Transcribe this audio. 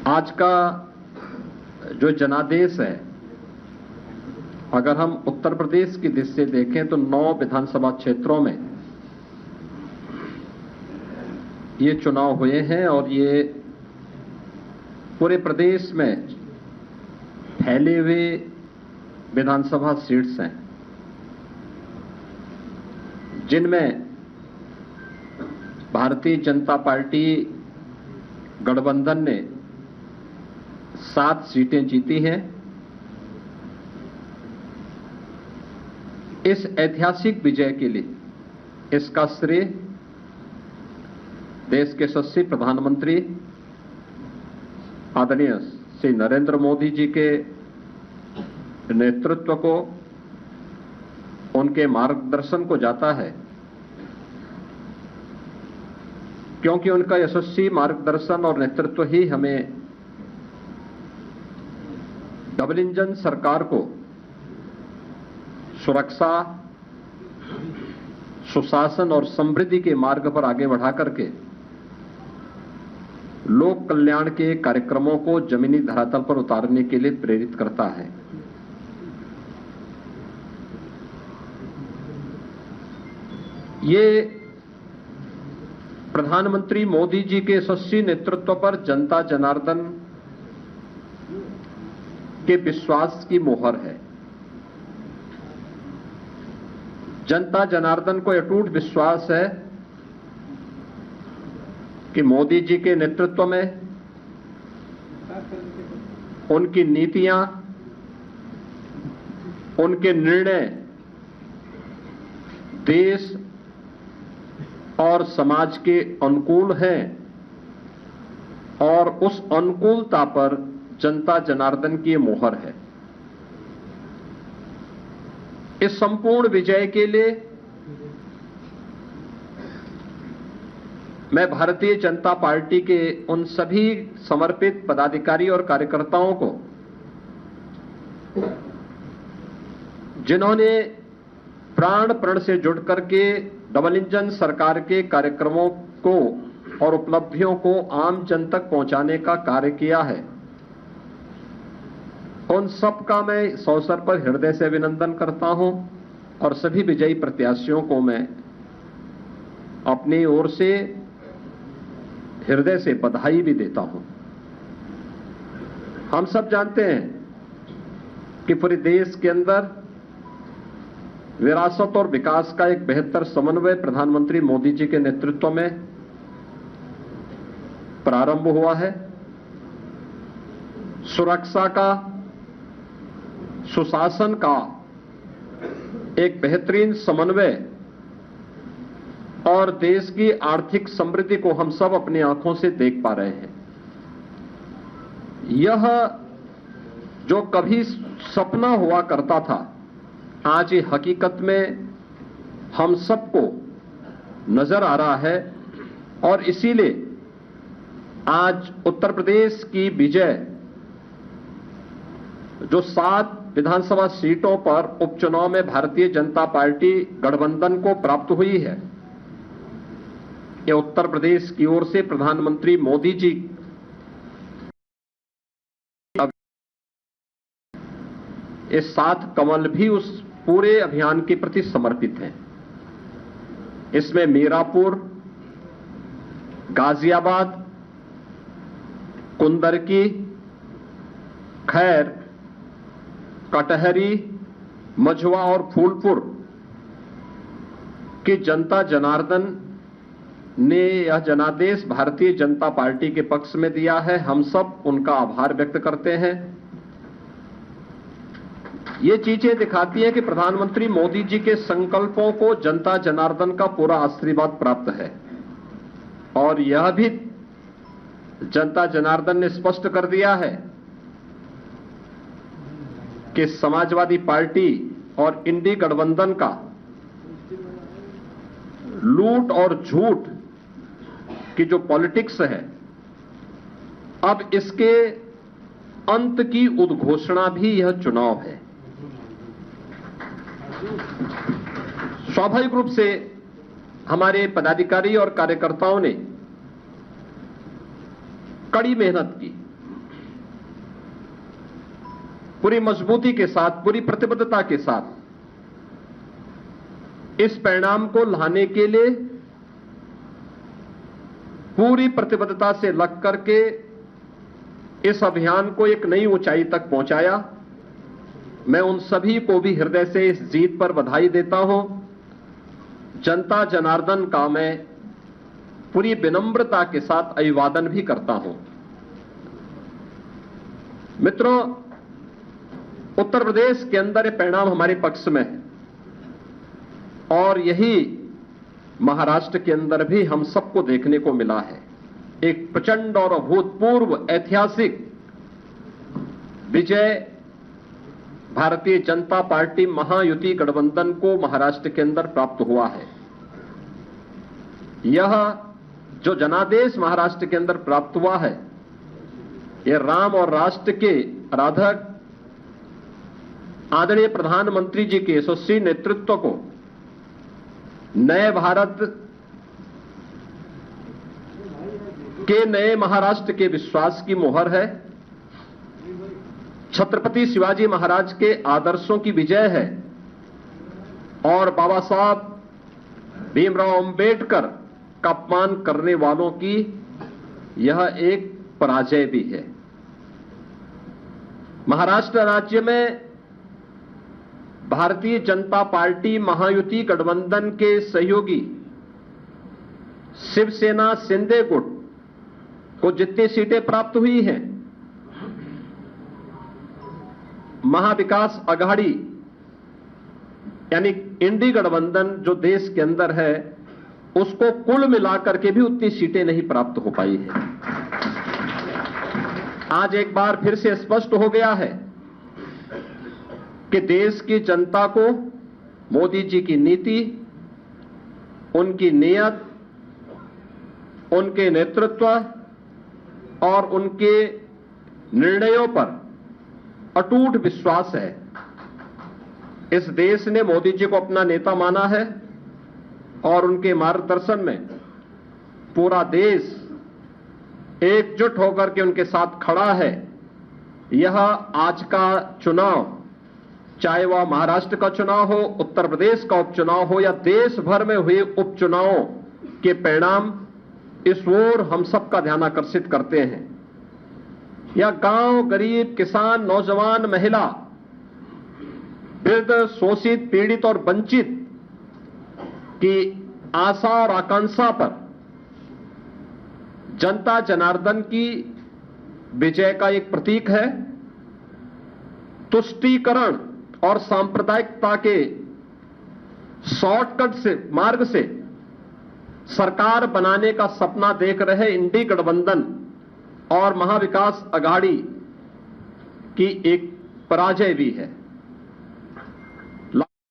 आज का जो जनादेश है, अगर हम उत्तर प्रदेश की दृष्टि से देखें तो 9 विधानसभा क्षेत्रों में ये चुनाव हुए हैं और ये पूरे प्रदेश में फैले हुए विधानसभा सीट्स हैं, जिनमें भारतीय जनता पार्टी गठबंधन ने 7 सीटें जीती हैं। इस ऐतिहासिक विजय के लिए इसका श्रेय देश के यशस्वी प्रधानमंत्री आदरणीय श्री नरेंद्र मोदी जी के नेतृत्व को, उनके मार्गदर्शन को जाता है, क्योंकि उनका यशस्वी मार्गदर्शन और नेतृत्व ही हमें डबल इंजन सरकार को सुरक्षा, सुशासन और समृद्धि के मार्ग पर आगे बढ़ा करके लोक कल्याण के कार्यक्रमों को जमीनी धरातल पर उतारने के लिए प्रेरित करता है। ये प्रधानमंत्री मोदी जी के यशस्वी नेतृत्व पर जनता जनार्दन के विश्वास की मोहर है। जनता जनार्दन को अटूट विश्वास है कि मोदी जी के नेतृत्व में उनकी नीतियां, उनके निर्णय देश और समाज के अनुकूल हैं और उस अनुकूलता पर जनता जनार्दन की मोहर है। इस संपूर्ण विजय के लिए मैं भारतीय जनता पार्टी के उन सभी समर्पित पदाधिकारी और कार्यकर्ताओं को, जिन्होंने प्राण प्रण से जुड़ करके डबल इंजन सरकार के कार्यक्रमों को और उपलब्धियों को आम जन तक पहुंचाने का कार्य किया है, उन सबका मैं इस अवसर पर हृदय से अभिनंदन करता हूं और सभी विजयी प्रत्याशियों को मैं अपनी ओर से हृदय से बधाई भी देता हूं। हम सब जानते हैं कि पूरे देश के अंदर विरासत और विकास का एक बेहतर समन्वय प्रधानमंत्री मोदी जी के नेतृत्व में प्रारंभ हुआ है। सुरक्षा का, सुशासन का एक बेहतरीन समन्वय और देश की आर्थिक समृद्धि को हम सब अपनी आंखों से देख पा रहे हैं। यह जो कभी सपना हुआ करता था, आज ये हकीकत में हम सबको नजर आ रहा है और इसीलिए आज उत्तर प्रदेश की विजय जो 7 विधानसभा सीटों पर उपचुनाव में भारतीय जनता पार्टी गठबंधन को प्राप्त हुई है, ये उत्तर प्रदेश की ओर से प्रधानमंत्री मोदी जी ये 7 कमल भी उस पूरे अभियान के प्रति समर्पित हैं। इसमें मीरापुर, गाजियाबाद, कुंदरकी, खैर, कटहरी, मझवा और फूलपुर की जनता जनार्दन ने यह जनादेश भारतीय जनता पार्टी के पक्ष में दिया है। हम सब उनका आभार व्यक्त करते हैं। ये चीजें दिखाती है कि प्रधानमंत्री मोदी जी के संकल्पों को जनता जनार्दन का पूरा आशीर्वाद प्राप्त है और यह भी जनता जनार्दन ने स्पष्ट कर दिया है कि समाजवादी पार्टी और इंडी गठबंधन का लूट और झूठ की जो पॉलिटिक्स है, अब इसके अंत की उद्घोषणा भी यह चुनाव है। स्वाभाविक रूप से हमारे पदाधिकारी और कार्यकर्ताओं ने कड़ी मेहनत की पूरी मजबूती के साथ, पूरी प्रतिबद्धता के साथ इस परिणाम को लाने के लिए पूरी प्रतिबद्धता से लग करके इस अभियान को एक नई ऊंचाई तक पहुंचाया। मैं उन सभी को भी हृदय से इस जीत पर बधाई देता हूं। जनता जनार्दन का मैं पूरी विनम्रता के साथ अभिवादन भी करता हूं। मित्रों, उत्तर प्रदेश के अंदर ये परिणाम हमारे पक्ष में है और यही महाराष्ट्र के अंदर भी हम सबको देखने को मिला है। एक प्रचंड और अभूतपूर्व ऐतिहासिक विजय भारतीय जनता पार्टी महायुति गठबंधन को महाराष्ट्र के अंदर प्राप्त हुआ है। यह जो जनादेश महाराष्ट्र के अंदर प्राप्त हुआ है, यह राम और राष्ट्र के आराधक आदरणीय प्रधानमंत्री जी के यशस्वी नेतृत्व को नए भारत के नए महाराष्ट्र के विश्वास की मोहर है। छत्रपति शिवाजी महाराज के आदर्शों की विजय है और बाबा साहब भीमराव अंबेडकर का अपमान करने वालों की यह एक पराजय भी है। महाराष्ट्र राज्य में भारतीय जनता पार्टी महायुति गठबंधन के सहयोगी शिवसेना शिंदे गुट को जितनी सीटें प्राप्त हुई हैं, महाविकास आघाड़ी यानी इंडी गठबंधन जो देश के अंदर है, उसको कुल मिलाकर के भी उतनी सीटें नहीं प्राप्त हो पाई है। आज एक बार फिर से स्पष्ट हो गया है कि देश की जनता को मोदी जी की नीति, उनकी नीयत, उनके नेतृत्व और उनके निर्णयों पर अटूट विश्वास है। इस देश ने मोदी जी को अपना नेता माना है और उनके मार्गदर्शन में पूरा देश एकजुट होकर के उनके साथ खड़ा है। यह आज का चुनाव, चाहे वह महाराष्ट्र का चुनाव हो, उत्तर प्रदेश का उपचुनाव हो या देश भर में हुए उपचुनावों के परिणाम इस ओर हम सबका ध्यान आकर्षित करते हैं। यह गांव, गरीब, किसान, नौजवान, महिला, वृद्ध, शोषित, पीड़ित और वंचित की आशा और आकांक्षा पर जनता जनार्दन की विजय का एक प्रतीक है। तुष्टीकरण और सांप्रदायिकता के शॉर्टकट से मार्ग से सरकार बनाने का सपना देख रहे इंडी गठबंधन और महाविकास आघाड़ी की एक पराजय भी है।